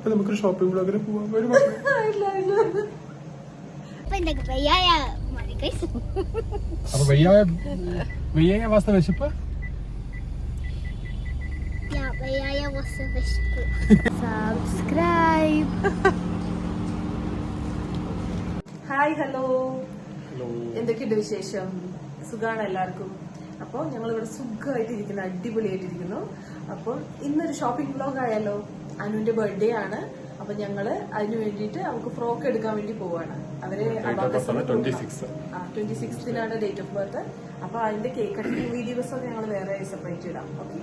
അപ്പൊ നമുക്കൊരു ഷോപ്പിംഗ് ബ്ലോഗിന് പോവാൻ വരും. അപ്പൊ വയ്യായ അവസ്ഥ വിശപ്പ്. സബ്സ്ക്രൈബ്. ഹായ്, ഹലോ, എന്തൊക്കെയുണ്ട് വിശേഷം? സുഖാണ് എല്ലാവർക്കും. അപ്പോൾ ഞങ്ങളിവിടെ സുഖമായിട്ടിരിക്കുന്നു, അടിപൊളിയായിട്ടിരിക്കുന്നു. അപ്പോൾ ഇന്നൊരു ഷോപ്പിംഗ് വ്ലോഗ് ആയാലോ? അനുവിന്റെ ബർത്ത്ഡേ ആണ്. അപ്പൊ ഞങ്ങള് അതിന് വേണ്ടിയിട്ട് അവർക്ക് ഫ്രോക്ക് എടുക്കാൻ വേണ്ടി പോവാണ്. അവര് 26th ഡേറ്റ് ഓഫ് ബർത്ത്. അപ്പൊ അതിന്റെ കേക്ക് കട്ടിങ് വീഡിയോസ് ഒക്കെ ഞങ്ങൾ വേറെ സെപ്പറേറ്റ് ഇടാം. ഓക്കെ,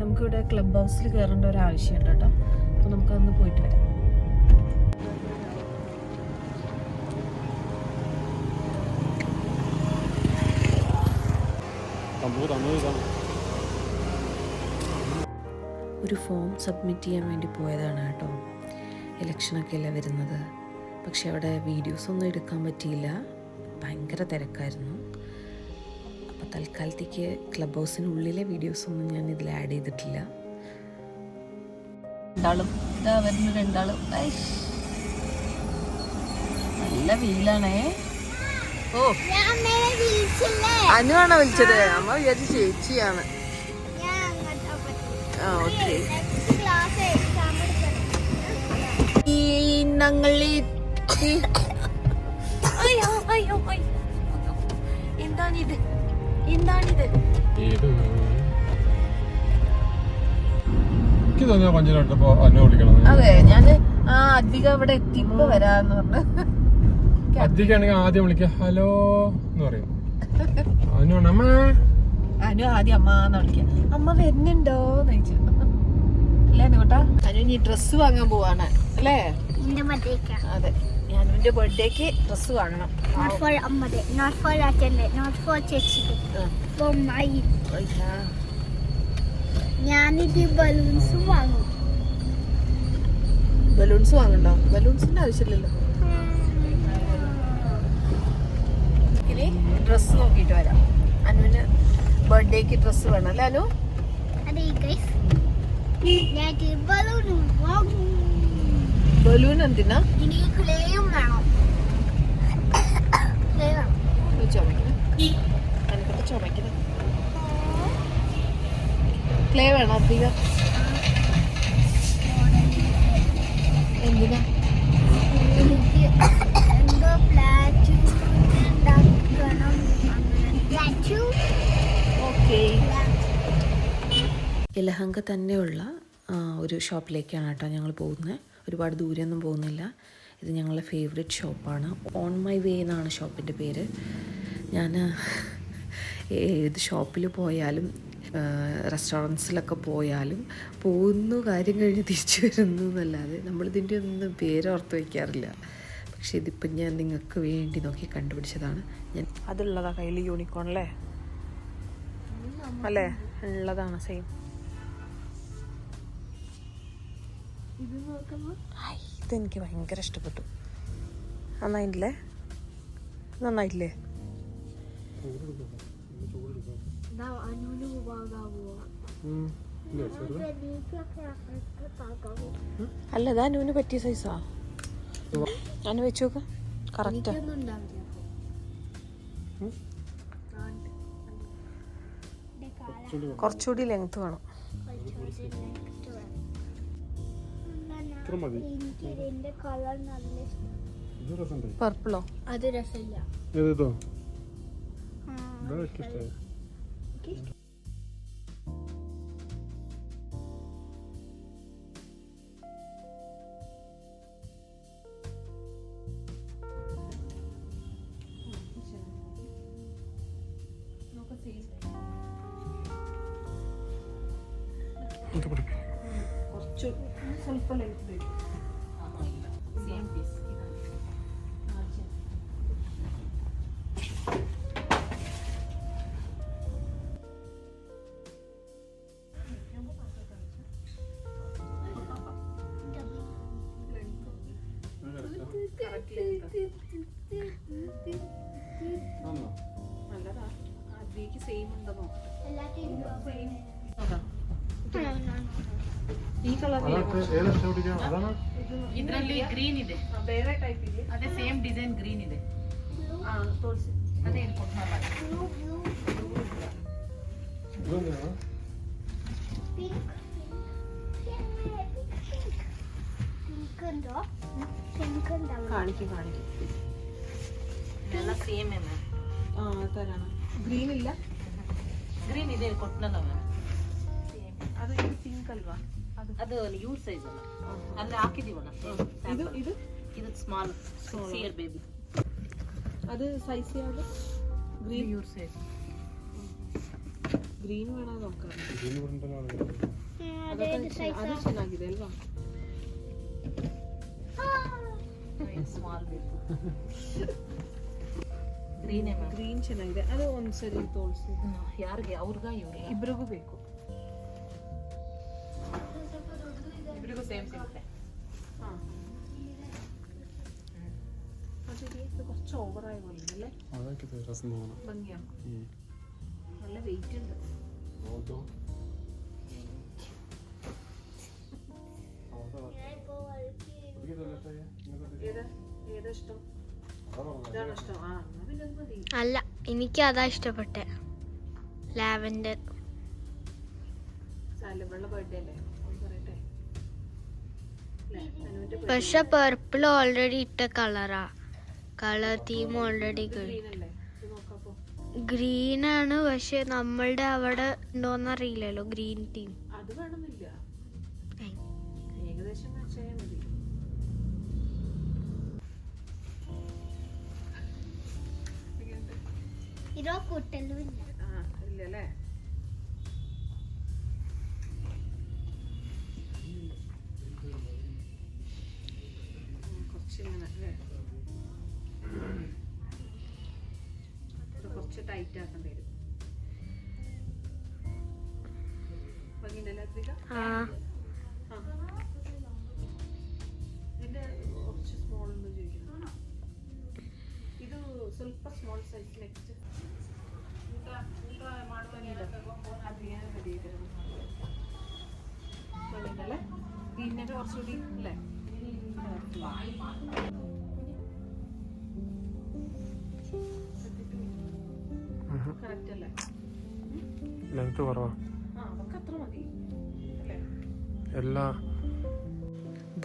നമുക്കിവിടെ ക്ലബ് ഹൗസിൽ കയറേണ്ട ഒരു ആവശ്യമുണ്ട് കേട്ടോ. അപ്പൊ നമുക്കതൊന്ന് പോയിട്ട് വരാം. ഒരു ഫോം സബ്മിറ്റ് ചെയ്യാൻ വേണ്ടി പോയതാണ് കേട്ടോ. ഇലക്ഷനൊക്കെ അല്ലേ വരുന്നത്. പക്ഷെ അവിടെ വീഡിയോസൊന്നും എടുക്കാൻ പറ്റിയില്ല, ഭയങ്കര തിരക്കായിരുന്നു. അപ്പോൾ തൽക്കാലത്തേക്ക് ക്ലബ് ഹൗസിനുള്ളിലെ വീഡിയോസൊന്നും ഞാൻ ഇതിൽ ആഡ് ചെയ്തിട്ടില്ല. രണ്ടാളും ഇതാ വരുന്ന രണ്ടാളും നല്ല വീലാണേ. ഓ, അനുവാണോ വിളിച്ചത്? അമ്മ വിചാരിച്ചു ചേച്ചിയാണ്. എന്താണിത്? അതെ, ഞാന് അധികം ഇവിടെ എത്തിയപ്പോ വരാന്ന് പറഞ്ഞു. അധികമാണെങ്കിൽ ആദ്യം വിളിക്കാം, ഹലോ എന്ന് പറയും. അനു ആദ്യം അമ്മന്ന് വിളിക്കാം. അമ്മ വരുന്നുണ്ടോന്ന് ചോദിച്ചു. അല്ലേ നോട്ടാ? അനു ഇനി ഡ്രസ്സ് വാങ്ങാൻ പോവാണ് അല്ലേ? അതെ, ഞാനുവിന്റെ ബർത്ത്ഡേക്ക് ഡ്രസ്സ് വാങ്ങണം. ഞാനിത് ബലൂൺസ് വാങ്ങും. ബലൂൺസ് വാങ്ങണ്ടോ? ബലൂൺസിന്റെ ആവശ്യമില്ലല്ലോ. ഇനി ഡ്രസ്സ് നോക്കിയിട്ട് വരാം. അനുവിന് ബർത്ത്ഡേക്ക് ഡ്രസ്സ് വേണം അല്ലേ അനു? ബലൂൺ എന്തിനാ? ചുമക്കണം. ക്ലേ വേണം അധികം. എന്തിനാ? ഇലഹങ്ക തന്നെയുള്ള ഒരു ഷോപ്പിലേക്കാണ് കേട്ടോ ഞങ്ങൾ പോകുന്നത്. ഒരുപാട് ദൂരെയൊന്നും പോകുന്നില്ല. ഇത് ഞങ്ങളുടെ ഫേവറേറ്റ് ഷോപ്പാണ്. ഓൺ മൈ വേ എന്നാണ് ഷോപ്പിൻ്റെ പേര്. ഞാൻ ഏത് ഷോപ്പിൽ പോയാലും റെസ്റ്റോറൻറ്റ്സിലൊക്കെ പോയാലും പോകുന്നു, കാര്യം കഴിഞ്ഞ് തിരിച്ചു വരുന്നു എന്നല്ലാതെ നമ്മളിതിൻ്റെ ഒന്നും പേരോർത്ത് വയ്ക്കാറില്ല. പക്ഷെ ഇതിപ്പം ഞാൻ നിങ്ങൾക്ക് വേണ്ടി നോക്കി കണ്ടുപിടിച്ചതാണ്. ഞാൻ അതുള്ളതാ കയ്യിൽ യൂണിക്കോൺ അല്ലേ? അല്ലേ, ഉള്ളതാണ് സെയിം. ഇതെനിക്ക് ഭയങ്കര ഇഷ്ടപ്പെട്ടു. നന്നായില്ലേ? നന്നായില്ലേ? അല്ല, ഇതാ അനുവിന് പറ്റിയ സൈസാ. അനു വെച്ച് നോക്ക, കറക്റ്റാ. കുറച്ചുകൂടി ലെങ്ത് വേണം. പർപ്പിളോ? അത് രസമില്ല. കുറച്ച് ಸ್ವಲ್ಪ ലെങ്ത് വരും. Same piece. നല്ലതാ. അതിലേക്ക് സെയിം ഉണ്ടോ നോക്കട്ടെ. ഈ കളർ അതൊക്കെ ഏതാ ഇഷ്ടപ്പെട്ടിരിക്കുക? അതാണ് ಇದರಲ್ಲಿ ಗ್ರೀನ್ ಇದೆ, ಬೇರೆ ಟೈಪ್ ಇದೆ. ಅದೇ ಸೇಮ್ ಡಿಸೈನ್ ಗ್ರೀನ್ ಇದೆ, ತೋರಿಸಿ. ಅದೇ ಇಲ್ಲಿ ಕೊಟ್ಟು ഇതൊന്നെയാണോ? പിങ്ക് ഉണ്ടോ? പിങ്ക് ഉണ്ടാവും. കാണിക്കും. ಇದೆಲ್ಲ ಸೇಮ್ ಮ್ಯಾಮ್. തരാണ്. ഗ്രീൻ ഇല്ല. ಗ್ರೀನ್ ಇದೆ ಕೊಟ್ಟನಲ್ಲ ಮ್ಯಾಮ್, ಅದು ಪಿಂಕ್ ಅಲ್ವಾ? ಅದು ಯೂ ಸೈಜ್ ಅಲ್ಲ, ಅಲ್ಲಿ ಹಾಕಿದೀವಲ್ಲ ಇದು ಸ್ಮಾಲ್ 6 ಇಯರ್ ಬೇಬಿ. ಅದು ಸೈಜ್ ಯಾವುದು? Green you size. ಗ್ರೀನ್ വേണോ നോക്കാം. ഇതിന് കൊണ്ടുവന്നാ മതി. ಅದು ಚೆನ್ನಾಗಿದೆ ಅಲ್ವಾ? Small baby green ma'am. Green ಚೆನ್ನಾಗಿದೆ. ಅದು ಒಂದ್ಸರಿ ತೋರಿಸಿ. ಯಾರಿಗೆ? ಅವ್ರಿಗ ಇವ್ರಿಗೆ? ಇಬ್ರಿಗೂ ಬೇಕು. ಇಬ್ಬರಿಗೂ ಸೇಮ್ ಸಿಗುತ್ತೆ. ഇത് കുറച്ച് ഓവറായി പോലെ അല്ലേ? അതൊക്കെ രസം തോന്നണം. ഭംഗിയാണ്. നല്ല വെയിറ്റ് ഉണ്ട്. ഓതോ ഏതാ ഇഷ്ടം? ഇതാണ് ഇഷ്ടം. എന്നാ പിന്നെ അത് മതി. അല്ല, എനിക്ക് അതാ ഇഷ്ടപ്പെട്ടെ, ലാവൻഡർ. സാലബിളുടെ ബർത്ത്ഡേ അല്ലേ? ഒന്ന് പറയട്ടെ. പക്ഷെ പർപ്പിൾ ഓൾറെഡി ഇട്ട കളറാ, കളർ തീം ഓൾറെഡി ഗ്രീൻ അല്ലേ? ഇത് നോക്കാപ്പോ. ഗ്രീൻ ആണ്, പക്ഷെ നമ്മളുടെ അവിടെ ഉണ്ടോന്നറിയില്ലല്ലോ ഗ്രീൻ തീം. അത് വേണമെന്നില്ല, ഏകദേശം മാച്ച് ആയാൽ മതി. ഇതോ കൂട്ടലും ഇല്ല. ഇല്ലല്ലേ? കുറച്ചിങ്ങനെ അല്ലേ? കുറച്ച് ടൈറ്റ് ആക്കേണ്ടി വരും. ഭംഗിയുണ്ടല്ലേ അദ്വിക? ഇതിന്റെ കുറച്ച് സ്മോൾ എന്ന് ചോദിക്കുന്നു. ಇದು ಸ್ವಲ್ಪ ಸ್ಮಾಲ್ ಸೈಜ್ ನೆಕ್ಸ್ಟ್ ಊಟ ಮಾಡ್ತಾನಿಲ್ಲ ಅದು ಏನು ರೆಡಿ ಇದೆ ಬಂದಿದ್ದല്ലേ? ഇതിനൊക്കെ കുറച്ചുകൂടി അല്ലേ? കറക്റ്റ് അല്ലേ? ലെങ്ത് കുറവാ. നമുക്ക് അത്ര മതി അല്ലേ? എല്ലാ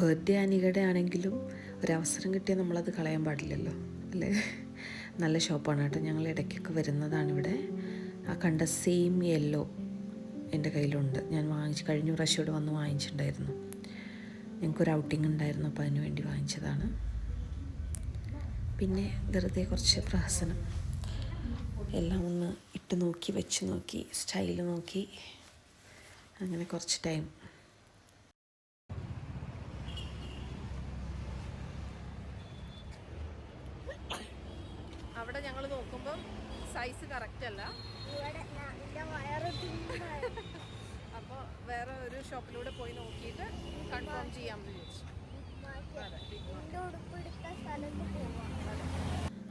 ബർത്ത്ഡേ അനികയുടെ ആണെങ്കിലും ഒരവസരം കിട്ടിയാൽ നമ്മളത് കളയാൻ പാടില്ലല്ലോ അല്ലേ? നല്ല ഷോപ്പാണ് കേട്ടോ. ഞങ്ങൾ ഇടയ്ക്കൊക്കെ വരുന്നതാണിവിടെ. ആ കണ്ട സെയിം യെല്ലോ എൻ്റെ കയ്യിലുണ്ട്. ഞാൻ കഴിഞ്ഞ പ്രാവശ്യം ഇവിടെ വന്ന് വാങ്ങിച്ചിട്ടുണ്ടായിരുന്നു. ഞങ്ങൾക്കൊരു ഔട്ടിംഗ് ഉണ്ടായിരുന്നു, അപ്പോൾ അതിന് വേണ്ടി വാങ്ങിച്ചതാണ്. പിന്നെ വെറുതെ കുറച്ച് പ്രഹസനം എല്ലാം ഒന്ന് ഇട്ട് നോക്കി, വെച്ച് നോക്കി, സ്റ്റൈല് നോക്കി, അങ്ങനെ കുറച്ച് ടൈം. അവിടെ ഞങ്ങൾ നോക്കുമ്പം സൈസ് കറക്റ്റ് അല്ല. അപ്പോൾ വേറെ ഒരു ഷോപ്പിലൂടെ പോയി നോക്കിയിട്ട് കൺഫേം ചെയ്യാമെന്ന് വിചാരിച്ചു.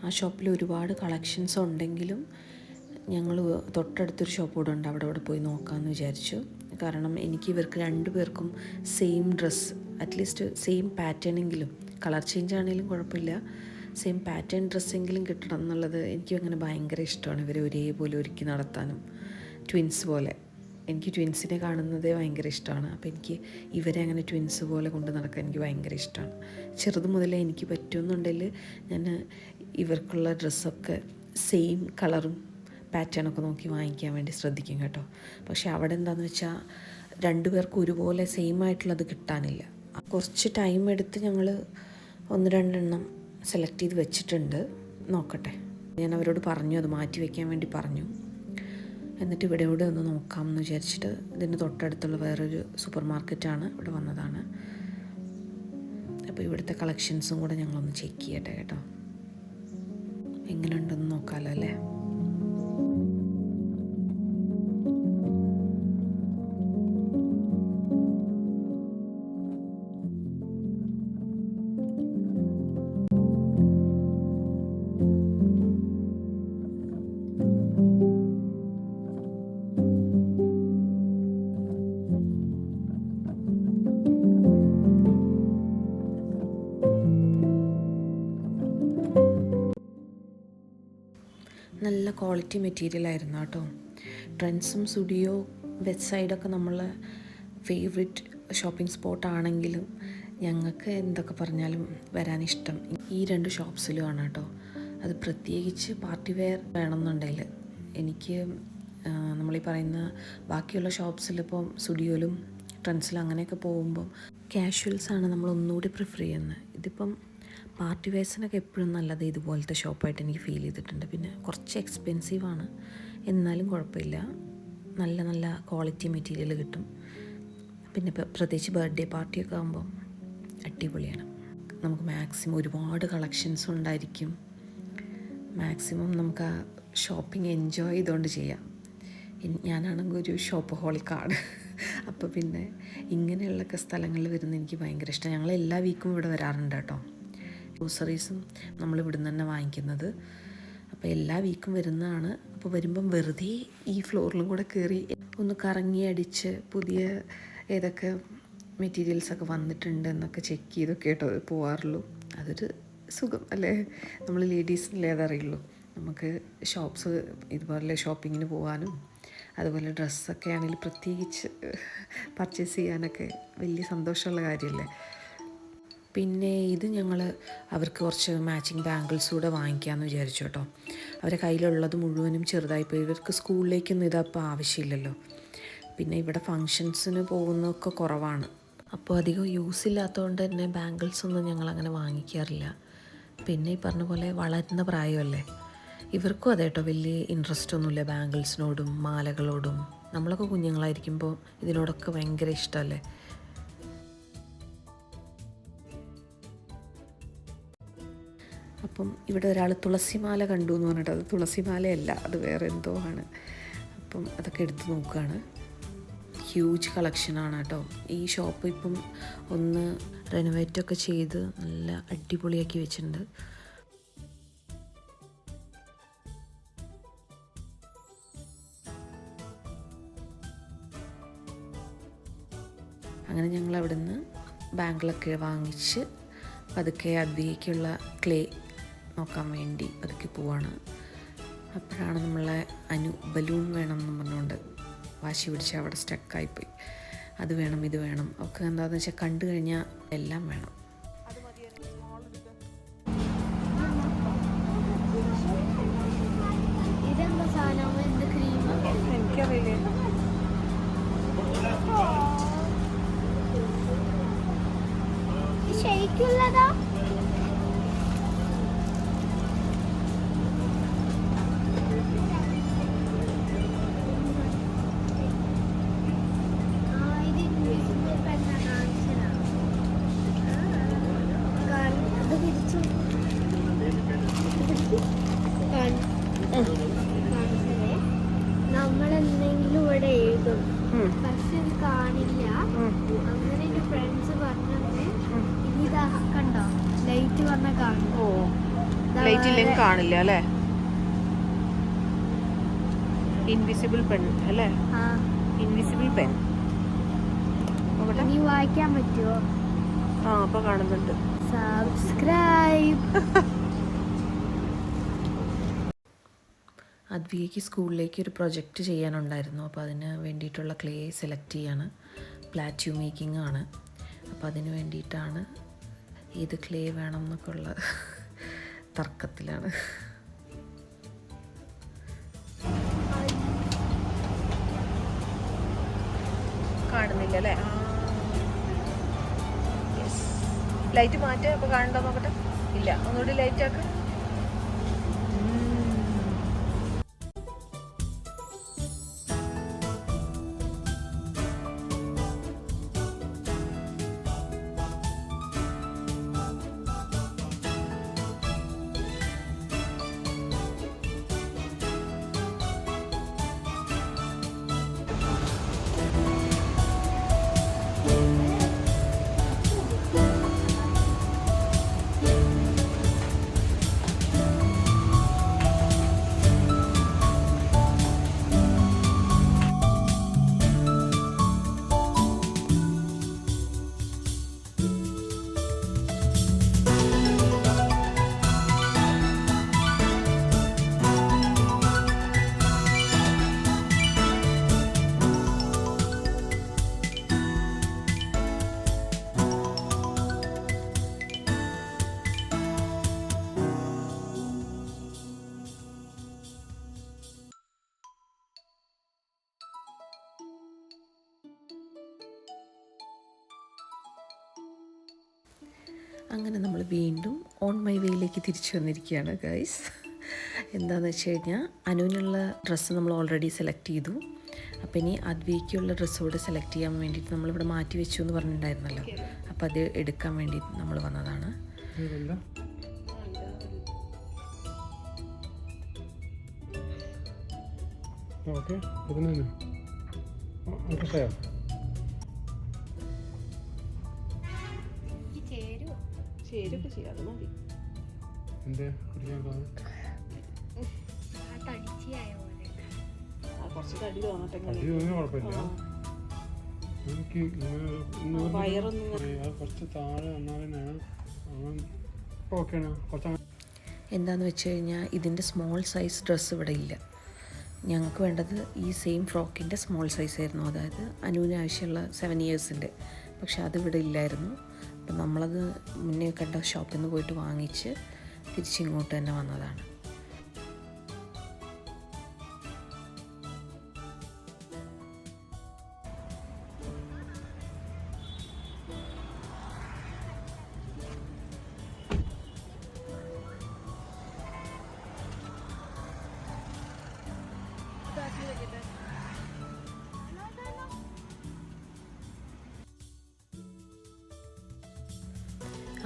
ആ ഷോപ്പിൽ ഒരുപാട് കളക്ഷൻസ് ഉണ്ടെങ്കിലും ഞങ്ങൾ തൊട്ടടുത്തൊരു ഷോപ്പ് കൂടെ ഉണ്ട്, അവിടെ പോയി നോക്കാമെന്ന് വിചാരിച്ചു. കാരണം എനിക്ക് ഇവർക്ക് രണ്ടുപേർക്കും സെയിം ഡ്രസ്സ്, അറ്റ്ലീസ്റ്റ് സെയിം പാറ്റേണെങ്കിലും, കളർ ചേഞ്ച് ആണെങ്കിലും കുഴപ്പമില്ല, സെയിം പാറ്റേൺ ഡ്രസ്സെങ്കിലും കിട്ടണം എന്നുള്ളത് എനിക്ക് അങ്ങനെ ഭയങ്കര ഇഷ്ടമാണ്. ഇവരെ ഒരേപോലെ ഒരുക്കി നടത്താനും, ട്വിൻസ് പോലെ. എനിക്ക് ട്വിൻസിനെ കാണുന്നതേ ഭയങ്കര ഇഷ്ടമാണ്. അപ്പോൾ എനിക്ക് ഇവരെ അങ്ങനെ ട്വിൻസ് പോലെ കൊണ്ട് നടക്കാൻ എനിക്ക് ഭയങ്കര ഇഷ്ടമാണ്. ചെറുത് മുതലേ എനിക്ക് പറ്റുമെന്നുണ്ടെങ്കിൽ ഞാൻ ഇവർക്കുള്ള ഡ്രസ്സൊക്കെ സെയിം കളറും പാറ്റേണൊക്കെ നോക്കി വാങ്ങിക്കാൻ വേണ്ടി ശ്രദ്ധിക്കും കേട്ടോ. പക്ഷേ അവിടെ എന്താണെന്ന് വെച്ചാൽ രണ്ടുപേർക്കും ഒരുപോലെ സെയിം ആയിട്ടുള്ളത് കിട്ടാനില്ല. കുറച്ച് ടൈം എടുത്ത് ഞങ്ങൾ 1-2 എണ്ണം സെലക്ട് ചെയ്ത് വെച്ചിട്ടുണ്ട്. നോക്കട്ടെ, ഞാൻ അവരോട് പറഞ്ഞു, അത് മാറ്റി വയ്ക്കാൻ വേണ്ടി പറഞ്ഞു. എന്നിട്ട് ഇവിടെ ഒന്ന് നോക്കാമെന്ന് വിചാരിച്ചിട്ട് ഇതിന് തൊട്ടടുത്തുള്ള വേറൊരു സൂപ്പർ മാർക്കറ്റാണ്, ഇവിടെ വന്നതാണ്. അപ്പോൾ ഇവിടുത്തെ കളക്ഷൻസും കൂടെ ഞങ്ങളൊന്ന് ചെക്ക് ചെയ്യട്ടെ കേട്ടോ, എങ്ങനെയുണ്ടെന്ന് നോക്കാമല്ലോ അല്ലേ? നല്ല ക്വാളിറ്റി മെറ്റീരിയൽ ആയിരുന്നു കേട്ടോ. ട്രെൻഡ്സും സ്റ്റുഡിയോ വെസ്റ്റ് സൈഡൊക്കെ നമ്മളെ ഫേവറേറ്റ് ഷോപ്പിംഗ് സ്പോട്ടാണെങ്കിലും ഞങ്ങൾക്ക് എന്തൊക്കെ പറഞ്ഞാലും വരാനിഷ്ടം ഈ 2 ഷോപ്സിലുമാണ് കേട്ടോ. അത് പ്രത്യേകിച്ച് പാർട്ടി വെയർ വേണമെന്നുണ്ടെങ്കിൽ എനിക്ക് നമ്മളീ പറയുന്ന ബാക്കിയുള്ള ഷോപ്സിലിപ്പം സ്റ്റുഡിയോയിലും ട്രെൻഡ്സിലും അങ്ങനെയൊക്കെ പോകുമ്പം കാഷ്വൽസാണ് നമ്മൾ ഒന്നുകൂടി പ്രിഫർ ചെയ്യുന്നത്. ഇതിപ്പം പാർട്ടി വെയർസിനൊക്കെ എപ്പോഴും നല്ലത് ഇതുപോലത്തെ ഷോപ്പായിട്ട് എനിക്ക് ഫീൽ ചെയ്തിട്ടുണ്ട്. പിന്നെ കുറച്ച് എക്സ്പെൻസീവാണ്, എന്നാലും കുഴപ്പമില്ല, നല്ല നല്ല ക്വാളിറ്റി മെറ്റീരിയൽ കിട്ടും. പിന്നെ പ്രത്യേകിച്ച് ബർത്ത്ഡേ പാർട്ടിയൊക്കെ ആകുമ്പം അടിപൊളിയാണ്. നമുക്ക് മാക്സിമം ഒരുപാട് കളക്ഷൻസ് ഉണ്ടായിരിക്കും. മാക്സിമം നമുക്ക് ആ ഷോപ്പിംഗ് എൻജോയ് ചെയ്തുകൊണ്ട് ചെയ്യാം. ഞാനാണെങ്കിൽ ഒരു ഷോപ്പ് ഹോളിക്കാണ്. അപ്പോൾ പിന്നെ ഇങ്ങനെയുള്ളൊക്കെ സ്ഥലങ്ങളിൽ വരുന്നത് എനിക്ക് ഭയങ്കര ഇഷ്ടമാണ്. ഞങ്ങൾ എല്ലാ വീക്കും ഇവിടെ വരാറുണ്ട് കേട്ടോ. ഗ്രോസറീസും നമ്മൾ ഇവിടെ നിന്ന് തന്നെ വാങ്ങിക്കുന്നത്. അപ്പോൾ എല്ലാ വീക്കും വരുന്നതാണ്. അപ്പോൾ വരുമ്പം വെറുതെ ഈ ഫ്ലോറിലും കൂടെ കയറി ഒന്ന് കറങ്ങി അടിച്ച് പുതിയ ഏതൊക്കെ മെറ്റീരിയൽസൊക്കെ വന്നിട്ടുണ്ട് എന്നൊക്കെ ചെക്ക് ചെയ്തൊക്കെ കേട്ടോ പോകാറുള്ളൂ. അതൊരു സുഖം അല്ലേ? നമ്മൾ ലേഡീസിനല്ലേ അതറിയുള്ളൂ. നമുക്ക് ഷോപ്സ് ഇതുപോലെ ഷോപ്പിങ്ങിന് പോകാനും അതുപോലെ ഡ്രസ്സൊക്കെ ആണെങ്കിൽ പ്രത്യേകിച്ച് പർച്ചേസ് ചെയ്യാനൊക്കെ വലിയ സന്തോഷമുള്ള കാര്യമല്ലേ. പിന്നെ ഇത് ഞങ്ങൾ അവർക്ക് കുറച്ച് മാച്ചിങ് ബാംഗിൾസ് കൂടെ വാങ്ങിക്കാമെന്ന് വിചാരിച്ചു കേട്ടോ. അവരെ കയ്യിലുള്ളത് മുഴുവനും ചെറുതായിപ്പോയി. ഇവർക്ക് സ്കൂളിലേക്കൊന്നും ഇതപ്പോൾ ആവശ്യമില്ലല്ലോ. പിന്നെ ഇവിടെ ഫങ്ഷൻസിന് പോകുന്നതൊക്കെ കുറവാണ്. അപ്പോൾ അധികം യൂസ് ഇല്ലാത്തതുകൊണ്ട് തന്നെ ബാംഗിൾസ് ഒന്നും ഞങ്ങളങ്ങനെ വാങ്ങിക്കാറില്ല. പിന്നെ ഈ പറഞ്ഞ പോലെ വളരുന്ന പ്രായമല്ലേ, ഇവർക്കും അതെ കേട്ടോ വലിയ ഇൻട്രസ്റ്റ് ഒന്നുമില്ല ബാംഗിൾസിനോടും മാലകളോടും. നമ്മളൊക്കെ കുഞ്ഞുങ്ങളായിരിക്കുമ്പോൾ ഇതിനോടൊക്കെ ഭയങ്കര ഇഷ്ടമല്ലേ. അപ്പം ഇവിടെ ഒരാൾ തുളസിമാല കണ്ടു എന്ന് പറഞ്ഞിട്ട് അത് തുളസിമാലയല്ല, അത് വേറെ എന്തോ ആണ്. അപ്പം അതൊക്കെ എടുത്ത് നോക്കുകയാണ്. ഹ്യൂജ് കളക്ഷനാണ് കേട്ടോ. ഈ ഷോപ്പ് ഇപ്പം ഒന്ന് റെനോവേറ്റൊക്കെ ചെയ്ത് നല്ല അടിപൊളിയാക്കി വെച്ചിട്ടുണ്ട്. അങ്ങനെ ഞങ്ങൾ അവിടെ നിന്ന് ബാങ്കിലൊക്കെ വാങ്ങിച്ച് പതുക്കെ അദ്വൈക്കുള്ള ക്ലേ നോക്കാൻ വേണ്ടി പതുക്കെ പോവാണ്. അപ്പോഴാണ് നമ്മളെ ബലൂൺ വേണം എന്ന് പറഞ്ഞുകൊണ്ട് വാശി പിടിച്ച് അവിടെ സ്റ്റക്കായിപ്പോയി. അത് വേണം ഇത് വേണം ഒക്കെ എന്താണെന്ന് വെച്ചാൽ കണ്ടു കഴിഞ്ഞാൽ എല്ലാം വേണം. ഇതെന്താ സാധനം? എന്ത് ക്രീം? എനിക്കറിയില്ലേ. ശരിക്കുള്ളതാ? നമ്മളെന്തെങ്കിലും ഇവിടെ എഴുതും, പക്ഷെ ഇത് കാണില്ല. അങ്ങനെ എന്റെ ഫ്രണ്ട്സ് പറഞ്ഞത് ഇതാ കണ്ടോ, ലൈറ്റ് പറഞ്ഞ കാണും. ഓ, ലൈറ്റ് ഇല്ലെങ്കിൽ കാണില്ല അല്ലേ? ഇൻവിസിബിൾ പെൻ അല്ലേ? ഇൻവിസിബിൾ പെൻ നീ വായിക്കാൻ പറ്റുമോ? ആ, അപ്പൊ കാണുന്നുണ്ട്. സബ്സ്ക്രൈബ്. അദ്വികയ്ക്ക് സ്കൂളിലേക്ക് ഒരു പ്രൊജക്റ്റ് ചെയ്യാനുണ്ടായിരുന്നു. അപ്പോൾ അതിന് വേണ്ടിയിട്ടുള്ള ക്ലേ സെലക്ട് ചെയ്യാണ്. പ്ലാറ്റ്യൂ മേക്കിംഗ് ആണ്. അപ്പോൾ അതിന് വേണ്ടിയിട്ടാണ് ഏത് ക്ലേ വേണം എന്നൊക്കെ ഉള്ള തർക്കത്തിലാണ്. കാണുന്നില്ല അല്ലേ? ലൈറ്റ് മാറ്റാം. അപ്പോൾ കാണണ്ടോ നോക്കട്ടെ. ഇല്ല, ഒന്നുകൂടി ലൈറ്റ് ആക്ക്. അങ്ങനെ നമ്മൾ വീണ്ടും ഓൺ മൈ വേയിലേക്ക് തിരിച്ചു വന്നിരിക്കുകയാണ് ഗൈസ്. എന്താണെന്ന് വെച്ച് കഴിഞ്ഞാൽ അനുവിനുള്ള ഡ്രസ്സ് നമ്മൾ ഓൾറെഡി സെലക്ട് ചെയ്തു. അപ്പോൾ ഇനി അദ്വൈക്കുള്ള ഡ്രസ്സോട് സെലക്ട് ചെയ്യാൻ വേണ്ടിയിട്ട് നമ്മളിവിടെ മാറ്റി വെച്ചു എന്ന് പറഞ്ഞിട്ടുണ്ടായിരുന്നല്ലോ. അപ്പോൾ അത് എടുക്കാൻ വേണ്ടിയിട്ട് നമ്മൾ വന്നതാണ്. ഓക്കെ ചേരുമൊക്കെ ചെയ്യാം, അത് മതി. എന്തേ കുടിക്കാൻ കുറച്ച് തടി തോന്നട്ടെ. കുഴപ്പമില്ല. എനിക്ക് കുറച്ച് താഴെ വന്നാലാണ് ഓക്കെയാണ്. കുറച്ച് എന്താണെന്ന് വെച്ച് കഴിഞ്ഞാൽ ഇതിൻ്റെ സ്മോൾ സൈസ് ഡ്രസ്സ് ഇവിടെ ഇല്ല. ഞങ്ങൾക്ക് വേണ്ടത് ഈ സെയിം ഫ്രോക്കിൻ്റെ സ്മോൾ സൈസ് ആയിരുന്നു, അതായത് അനുവിന് ആവശ്യമുള്ള 7 ഇയേഴ്സിൻ്റെ. പക്ഷെ അതിവിടെ ഇല്ലായിരുന്നു. അപ്പം നമ്മളത് മുന്നേ കണ്ട ഷോപ്പിൽ നിന്ന് പോയിട്ട് വാങ്ങിച്ച് തിരിച്ചിങ്ങോട്ട് തന്നെ വന്നതാണ്.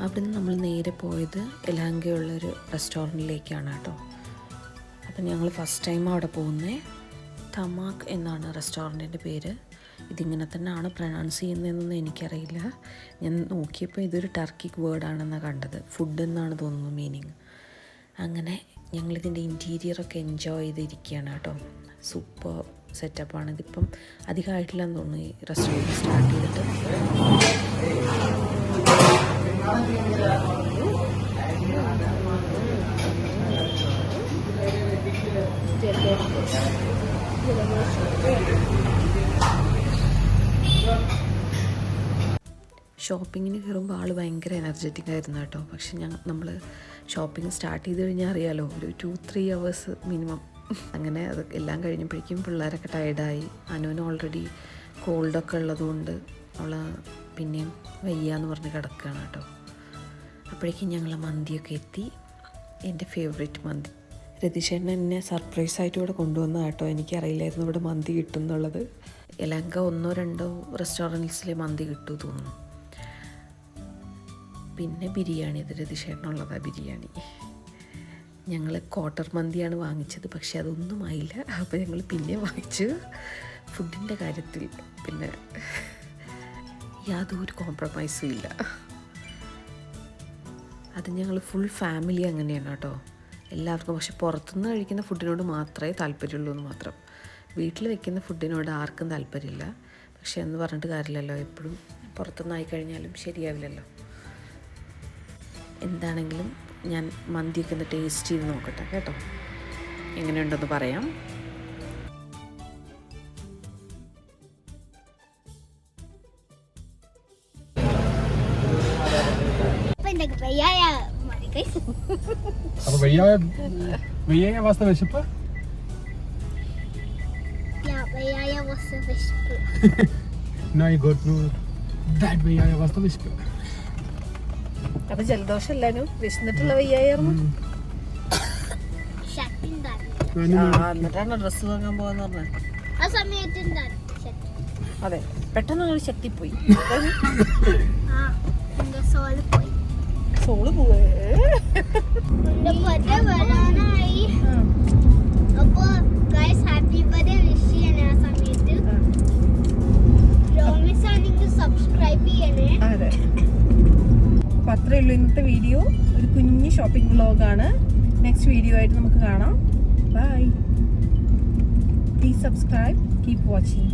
അവിടുന്ന് നമ്മൾ നേരെ പോയത് എലാങ്കയുള്ളൊരു റെസ്റ്റോറൻറ്റിലേക്കാണ് കേട്ടോ. അപ്പം ഞങ്ങൾ ഫസ്റ്റ് ടൈം അവിടെ പോകുന്നത്. തമാക് എന്നാണ് റെസ്റ്റോറൻറ്റിൻ്റെ പേര്. ഇതിങ്ങനെ തന്നെയാണ് പ്രൊനൗൺസ് ചെയ്യുന്നതെന്നൊന്നും എനിക്കറിയില്ല. ഞാൻ നോക്കിയപ്പോൾ ഇതൊരു ടർക്കിക് വേർഡാണെന്നാണ് കണ്ടത്. ഫുഡ് എന്നാണ് തോന്നുന്നു മീനിങ്. അങ്ങനെ ഞങ്ങളിതിൻ്റെ ഇൻറ്റീരിയറൊക്കെ എൻജോയ് ചെയ്തിരിക്കുകയാണ് കേട്ടോ. സൂപ്പർ സെറ്റപ്പാണ്. ഇതിപ്പം അധികമായിട്ടില്ലെന്ന് തോന്നുന്നു ഈ റെസ്റ്റോറൻറ്റ് സ്റ്റാർട്ട് ചെയ്തിട്ട്. ഷോപ്പിങ്ങിന് കയറുമ്പോൾ ആൾ ഭയങ്കര എനർജറ്റിക് ആയിരുന്നു കേട്ടോ. പക്ഷെ നമ്മൾ ഷോപ്പിംഗ് സ്റ്റാർട്ട് ചെയ്ത് കഴിഞ്ഞാൽ അറിയാലോ, ഒരു 2-3 hours മിനിമം. അങ്ങനെ അത് എല്ലാം കഴിഞ്ഞപ്പോഴേക്കും പിള്ളേരൊക്കെ ടയർഡായി. അനുവിന് ഓൾറെഡി കോൾഡൊക്കെ ഉള്ളതുകൊണ്ട് അവൾ പിന്നെയും വയ്യാന്ന് പറഞ്ഞ് കിടക്കുകയാണ് കേട്ടോ. അപ്പോഴേക്കും ഞങ്ങൾ മന്തിയൊക്കെ എത്തി. എൻ്റെ ഫേവറേറ്റ് മന്തി. രതീഷേട്ടൻ എന്നെ സർപ്രൈസായിട്ട് ഇവിടെ കൊണ്ടുവന്ന കേട്ടോ. എനിക്കറിയില്ലായിരുന്നു ഇവിടെ മന്തി കിട്ടും എന്നുള്ളത്. എലാങ്ക 1-2 റെസ്റ്റോറൻറ്റ്സിൽ മന്തി കിട്ടും തോന്നുന്നു. പിന്നെ ബിരിയാണി, ഇത് രതീഷേട്ടനുള്ളതാണ് ബിരിയാണി. ഞങ്ങൾ ക്വാർട്ടർ മന്തിയാണ് വാങ്ങിച്ചത്, പക്ഷേ അതൊന്നും ആയില്ല. അപ്പോൾ ഞങ്ങൾ പിന്നെ വാങ്ങിച്ചു. ഫുഡിൻ്റെ കാര്യത്തിൽ പിന്നെ യാതൊരു കോംപ്രമൈസും ഇല്ല. അത് ഞങ്ങൾ ഫുൾ ഫാമിലി അങ്ങനെയാണ് കേട്ടോ. എല്ലാവർക്കും. പക്ഷെ പുറത്തുനിന്ന് കഴിക്കുന്ന ഫുഡിനോട് മാത്രമേ താല്പര്യമുള്ളൂ എന്ന് മാത്രം. വീട്ടിൽ വെക്കുന്ന ഫുഡിനോട് ആർക്കും താല്പര്യമില്ല. പക്ഷെ എന്ന് പറഞ്ഞിട്ട് കാര്യമില്ലല്ലോ, എപ്പോഴും പുറത്തുനിന്നായി കഴിഞ്ഞാലും ശരിയാവില്ലല്ലോ. എന്താണെങ്കിലും ഞാൻ മന്തിയൊക്കെ ഒന്ന് ടേസ്റ്റ് ചെയ്ത് നോക്കട്ടെ കേട്ടോ, എങ്ങനെയുണ്ടെന്ന് പറയാം. അപ്പൊ വയ്യായ അവസ്ഥ വിശപ്പ്. അപ്പൊ ജലദോഷം എല്ലാരും വിശന്നിട്ടുള്ള വയ്യായിരുന്നു. എന്നിട്ടാണ് ഡ്രസ്സ് വാങ്ങാൻ പോകാന്ന് പറഞ്ഞത്. അതെ, പെട്ടെന്ന് ശക്തിപ്പോയി. സോള് പോവേ. അതെ, അപ്പൊ അത്രേ ഉള്ളൂ ഇന്നത്തെ വീഡിയോ. ഒരു കുഞ്ഞു ഷോപ്പിംഗ് വ്ലോഗാണ്. നെക്സ്റ്റ് വീഡിയോ ആയിട്ട് നമുക്ക് കാണാം. Bye. Please subscribe. Keep watching.